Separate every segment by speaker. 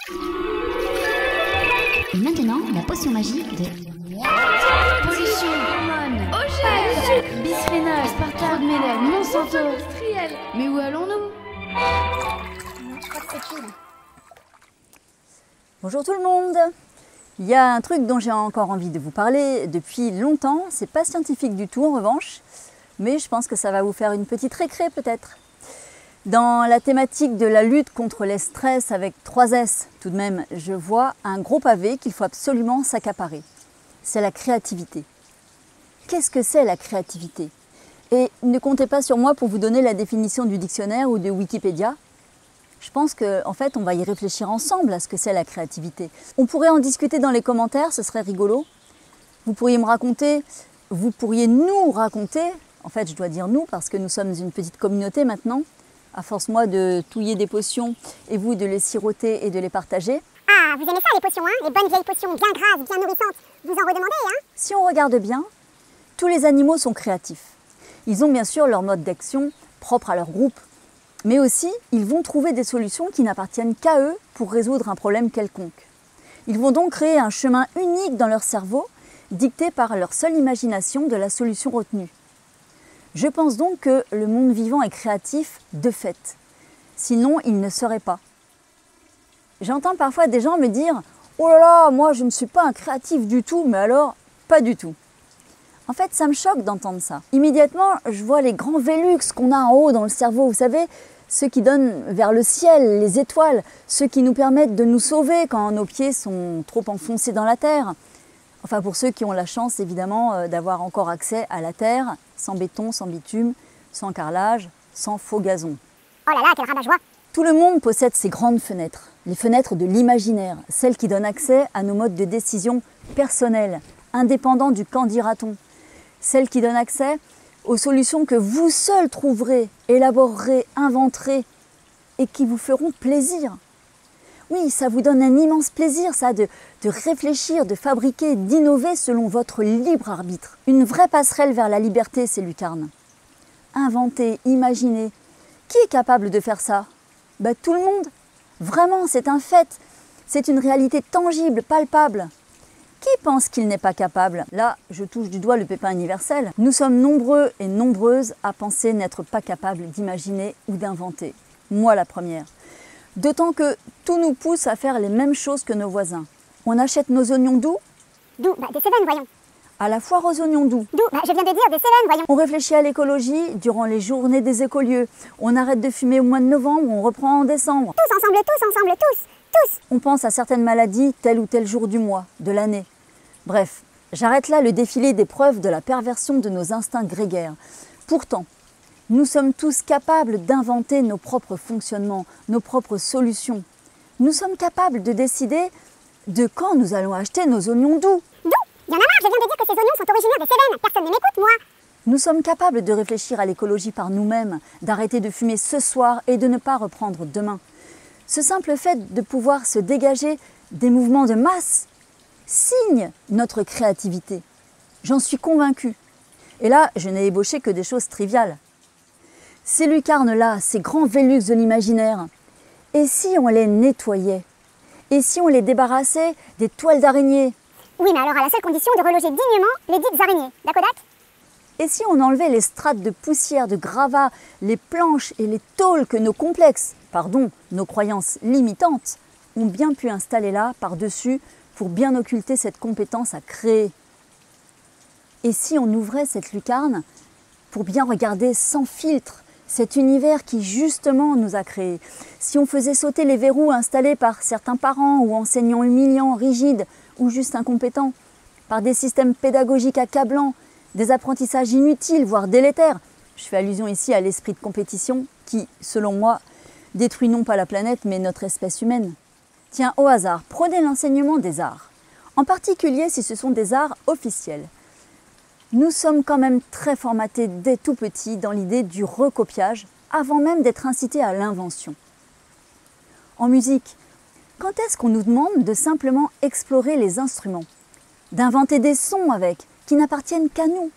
Speaker 1: Et maintenant, la potion magique de...
Speaker 2: Pollution, hormones, OGM, bisphénol, aspartame, mélène, Monsanto, industriel. Mais où allons-nous?
Speaker 3: Je crois que c'est tout là.
Speaker 4: Bonjour tout le monde. Il y a un truc dont j'ai encore envie de vous parler depuis longtemps. C'est pas scientifique du tout en revanche, mais je pense que ça va vous faire une petite récré peut-être. Dans la thématique de la lutte contre les stress avec 3 S, tout de même, je vois un gros pavé qu'il faut absolument s'accaparer. C'est la créativité. Qu'est-ce que c'est la créativité? Et ne comptez pas sur moi pour vous donner la définition du dictionnaire ou de Wikipédia. Je pense qu'en fait, on va y réfléchir ensemble à ce que c'est la créativité. On pourrait en discuter dans les commentaires, ce serait rigolo. Vous pourriez me raconter, vous pourriez nous raconter, en fait je dois dire nous parce que nous sommes une petite communauté maintenant, à force moi de touiller des potions et vous de les siroter et de les partager.
Speaker 3: Ah, vous aimez ça les potions, hein? Les bonnes vieilles potions bien grasses, bien nourrissantes. Vous en redemandez, hein?
Speaker 4: Si on regarde bien, tous les animaux sont créatifs. Ils ont bien sûr leur mode d'action propre à leur groupe, mais aussi ils vont trouver des solutions qui n'appartiennent qu'à eux pour résoudre un problème quelconque. Ils vont donc créer un chemin unique dans leur cerveau, dicté par leur seule imagination de la solution retenue. Je pense donc que le monde vivant est créatif de fait, sinon il ne serait pas. J'entends parfois des gens me dire « Oh là là, moi je ne suis pas un créatif du tout, mais alors pas du tout ». En fait, ça me choque d'entendre ça. Immédiatement, je vois les grands Vélux qu'on a en haut dans le cerveau, vous savez, ceux qui donnent vers le ciel, les étoiles, ceux qui nous permettent de nous sauver quand nos pieds sont trop enfoncés dans la terre. Enfin, pour ceux qui ont la chance, évidemment, d'avoir encore accès à la terre, sans béton, sans bitume, sans carrelage, sans faux gazon.
Speaker 3: Oh là là, quel rabat-joie!
Speaker 4: Tout le monde possède ces grandes fenêtres, les fenêtres de l'imaginaire, celles qui donnent accès à nos modes de décision personnels, indépendants du qu'en dira-t-on, celles qui donnent accès aux solutions que vous seuls trouverez, élaborerez, inventerez et qui vous feront plaisir. Oui, ça vous donne un immense plaisir, ça, de réfléchir, de fabriquer, d'innover selon votre libre arbitre. Une vraie passerelle vers la liberté, c'est Lucarne. Inventer, imaginer. Qui est capable de faire ça? Tout le monde. Vraiment, c'est un fait. C'est une réalité tangible, palpable. Qui pense qu'il n'est pas capable? Là, je touche du doigt le pépin universel. Nous sommes nombreux et nombreuses à penser n'être pas capables d'imaginer ou d'inventer. Moi, la première. D'autant que tout nous pousse à faire les mêmes choses que nos voisins. On achète nos oignons d'où?
Speaker 3: D'où? Des Cévennes, voyons.
Speaker 4: À la foire aux oignons d'où?
Speaker 3: D'où? Je viens de dire des Cévennes, voyons.
Speaker 4: On réfléchit à l'écologie durant les journées des écolieux. On arrête de fumer au mois de novembre, on reprend en décembre.
Speaker 3: Tous ensemble, tous.
Speaker 4: On pense à certaines maladies tel ou tel jour du mois, de l'année. Bref, j'arrête là le défilé des preuves de la perversion de nos instincts grégaires. Pourtant, nous sommes tous capables d'inventer nos propres fonctionnements, nos propres solutions. Nous sommes capables de décider de quand nous allons acheter nos oignons d'où.
Speaker 3: D'où? Il y en a marre, je viens de dire que ces oignons sont originaires des Cévennes. Personne ne m'écoute, moi.
Speaker 4: Nous sommes capables de réfléchir à l'écologie par nous-mêmes, d'arrêter de fumer ce soir et de ne pas reprendre demain. Ce simple fait de pouvoir se dégager des mouvements de masse signe notre créativité. J'en suis convaincue. Et là, je n'ai ébauché que des choses triviales. Ces lucarnes-là, ces grands Vélux de l'imaginaire, et si on les nettoyait? Et si on les débarrassait des toiles d'araignée?
Speaker 3: Oui, mais alors à la seule condition de reloger dignement les dites araignées. D'accord?
Speaker 4: Et si on enlevait les strates de poussière, de gravats, les planches et les tôles que nos complexes, nos croyances limitantes, ont bien pu installer là, par-dessus, pour bien occulter cette compétence à créer? Et si on ouvrait cette lucarne pour bien regarder sans filtre cet univers qui justement nous a créés? Si on faisait sauter les verrous installés par certains parents ou enseignants humiliants, rigides ou juste incompétents, par des systèmes pédagogiques accablants, des apprentissages inutiles, voire délétères. Je fais allusion ici à l'esprit de compétition qui, selon moi, détruit non pas la planète, mais notre espèce humaine. Tiens, au hasard, prenez l'enseignement des arts, en particulier si ce sont des arts officiels. Nous sommes quand même très formatés dès tout petit dans l'idée du recopiage, avant même d'être incités à l'invention. En musique, quand est-ce qu'on nous demande de simplement explorer les instruments, d'inventer des sons avec, qui n'appartiennent qu'à nous?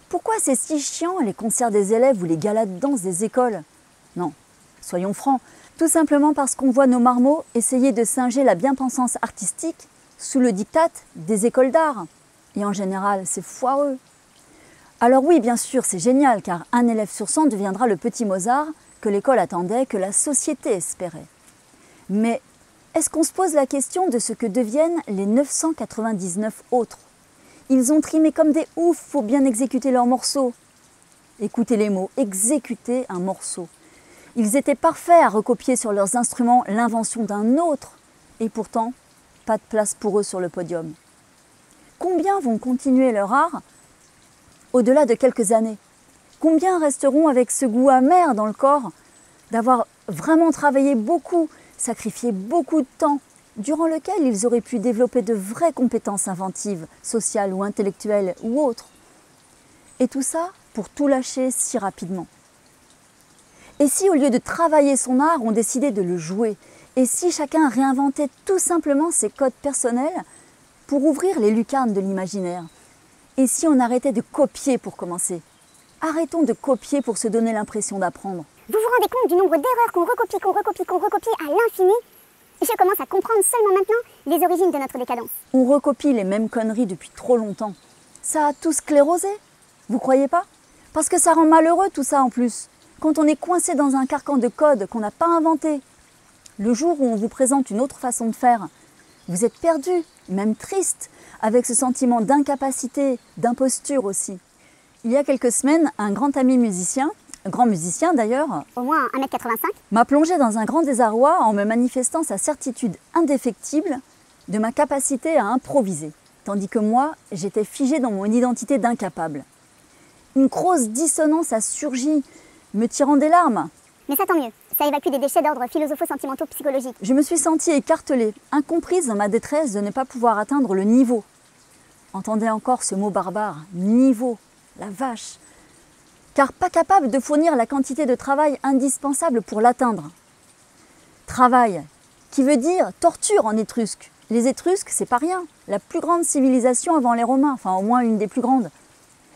Speaker 4: Pourquoi c'est si chiant les concerts des élèves ou les galas de danse des écoles? Non, soyons francs, Tout simplement parce qu'on voit nos marmots essayer de singer la bien-pensance artistique sous le diktat des écoles d'art. Et en général, c'est foireux. Alors oui, bien sûr, c'est génial, car un élève sur 100 deviendra le petit Mozart que l'école attendait, que la société espérait. Mais est-ce qu'on se pose la question de ce que deviennent les 999 autres? Ils ont trimé comme des oufs pour bien exécuter leur morceau. Écoutez les mots, exécuter un morceau. Ils étaient parfaits à recopier sur leurs instruments l'invention d'un autre, et pourtant, pas de place pour eux sur le podium. Combien vont continuer leur art au-delà de quelques années? Combien resteront avec ce goût amer dans le corps d'avoir vraiment travaillé beaucoup, sacrifié beaucoup de temps, durant lequel ils auraient pu développer de vraies compétences inventives, sociales ou intellectuelles ou autres? Et tout ça pour tout lâcher si rapidement. Et si au lieu de travailler son art, on décidait de le jouer? Et si chacun réinventait tout simplement ses codes personnels pour ouvrir les lucarnes de l'imaginaire? Et si on arrêtait de copier pour commencer? Arrêtons de copier pour se donner l'impression d'apprendre.
Speaker 3: Vous vous rendez compte du nombre d'erreurs qu'on recopie à l'infini? Je commence à comprendre seulement maintenant les origines de notre décadence.
Speaker 4: On recopie les mêmes conneries depuis trop longtemps. Ça a tout sclérosé, vous croyez pas? Parce que ça rend malheureux tout ça en plus, quand on est coincé dans un carcan de code qu'on n'a pas inventé. Le jour où on vous présente une autre façon de faire, vous êtes perdu, même triste, avec ce sentiment d'incapacité, d'imposture aussi. Il y a quelques semaines, un grand ami musicien, grand musicien d'ailleurs,
Speaker 3: Au moins 1m85.
Speaker 4: m'a plongé dans un grand désarroi en me manifestant sa certitude indéfectible de ma capacité à improviser, tandis que moi, j'étais figée dans mon identité d'incapable. Une grosse dissonance a surgi, me tirant des larmes.
Speaker 3: Mais ça tant mieux, ça évacue des déchets d'ordre philosopho-sentimentaux psychologiques.
Speaker 4: Je me suis sentie écartelée, incomprise dans ma détresse de ne pas pouvoir atteindre le niveau. Entendez encore ce mot barbare, niveau, la vache. Car pas capable de fournir la quantité de travail indispensable pour l'atteindre. Travail, qui veut dire torture en étrusque. Les Étrusques, c'est pas rien, la plus grande civilisation avant les Romains, enfin au moins une des plus grandes.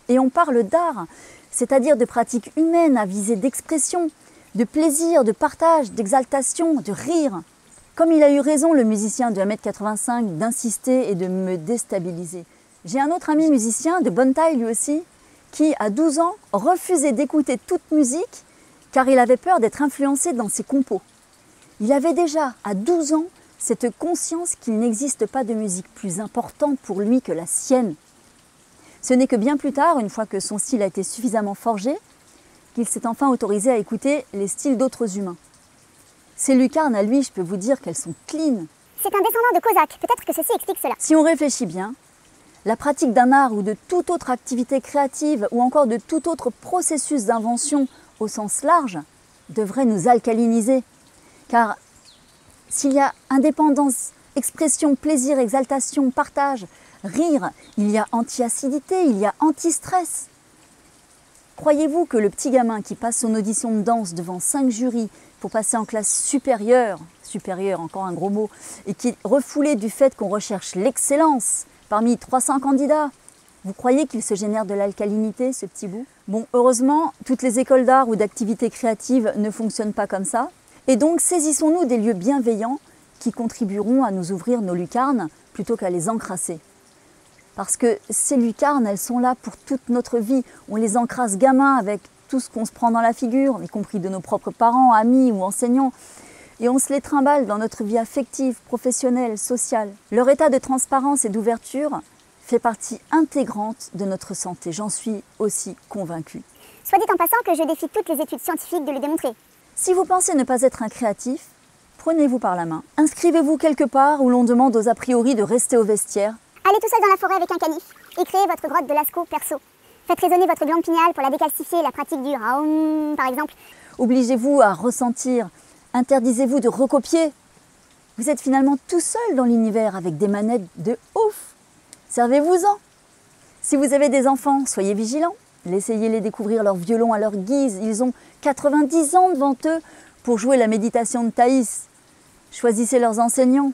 Speaker 4: Et on parle d'art, c'est-à-dire de pratiques humaines à visée d'expression, de plaisir, de partage, d'exaltation, de rire. Comme il a eu raison, le musicien de 1m85, d'insister et de me déstabiliser. J'ai un autre ami musicien, de bonne taille lui aussi, qui, à 12 ans, refusait d'écouter toute musique car il avait peur d'être influencé dans ses compos. Il avait déjà, à 12 ans, cette conscience qu'il n'existe pas de musique plus importante pour lui que la sienne. Ce n'est que bien plus tard, une fois que son style a été suffisamment forgé, qu'il s'est enfin autorisé à écouter les styles d'autres humains. Ces lucarnes, à lui, je peux vous dire qu'elles sont clean.
Speaker 3: C'est un descendant de Cosaque, peut-être que ceci explique cela.
Speaker 4: Si on réfléchit bien, la pratique d'un art ou de toute autre activité créative ou encore de tout autre processus d'invention au sens large devrait nous alcaliniser. Car s'il y a indépendance, expression, plaisir, exaltation, partage, rire, il y a anti-acidité, il y a anti-stress. Croyez-vous que le petit gamin qui passe son audition de danse devant 5 jurys pour passer en classe supérieure, encore un gros mot, et qui est refoulé du fait qu'on recherche l'excellence parmi 300 candidats, vous croyez qu'il se génère de l'alcalinité, ce petit bout? Bon, heureusement, toutes les écoles d'art ou d'activités créatives ne fonctionnent pas comme ça. Et donc, saisissons-nous des lieux bienveillants qui contribueront à nous ouvrir nos lucarnes plutôt qu'à les encrasser. Parce que ces lucarnes, elles sont là pour toute notre vie. On les encrasse gamins avec tout ce qu'on se prend dans la figure, y compris de nos propres parents, amis ou enseignants. Et on se les trimballe dans notre vie affective, professionnelle, sociale. Leur état de transparence et d'ouverture fait partie intégrante de notre santé. J'en suis aussi convaincue.
Speaker 3: Soit dit en passant que je défie toutes les études scientifiques de le démontrer.
Speaker 4: Si vous pensez ne pas être un créatif, prenez-vous par la main. Inscrivez-vous quelque part où l'on demande aux a priori de rester au vestiaire.
Speaker 3: Allez tout seul dans la forêt avec un canif et créez votre grotte de Lascaux perso. Faites résonner votre glande pinéale pour la décalcifier, la pratique du Raum par exemple.
Speaker 4: Obligez-vous à ressentir. Interdisez-vous de recopier. Vous êtes finalement tout seul dans l'univers avec des manettes de ouf. Servez-vous-en. Si vous avez des enfants, soyez vigilants. Laissez-les découvrir leur violon à leur guise. Ils ont 90 ans devant eux pour jouer la méditation de Thaïs. Choisissez leurs enseignants.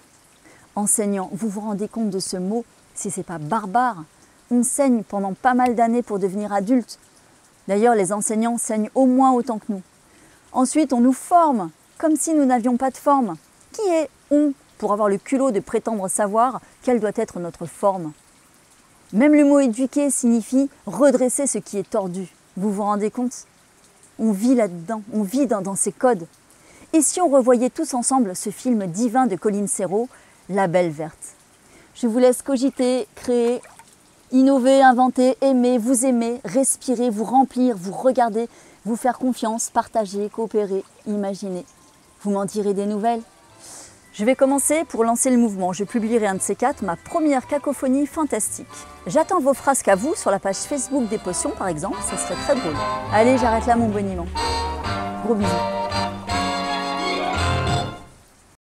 Speaker 4: Enseignants, vous vous rendez compte de ce mot? Si ce n'est pas barbare, on saigne pendant pas mal d'années pour devenir adulte. D'ailleurs, les enseignants saignent au moins autant que nous. Ensuite, on nous forme comme si nous n'avions pas de forme. Qui est « on » pour avoir le culot de prétendre savoir quelle doit être notre forme? Même le mot « éduquer » signifie redresser ce qui est tordu. Vous vous rendez compte? On vit là-dedans, on vit dans ces codes. Et si on revoyait tous ensemble ce film divin de Colin Serrault, La Belle Verte? Je vous laisse cogiter, créer, innover, inventer, aimer, respirer, vous remplir, vous regarder, vous faire confiance, partager, coopérer, imaginer. Vous m'en direz des nouvelles? Je vais commencer pour lancer le mouvement. Je publierai un de ces quatre, ma première cacophonie fantastique. J'attends vos frasques à vous sur la page Facebook des potions par exemple, ça serait très drôle. Allez, j'arrête là mon boniment. Gros bisous.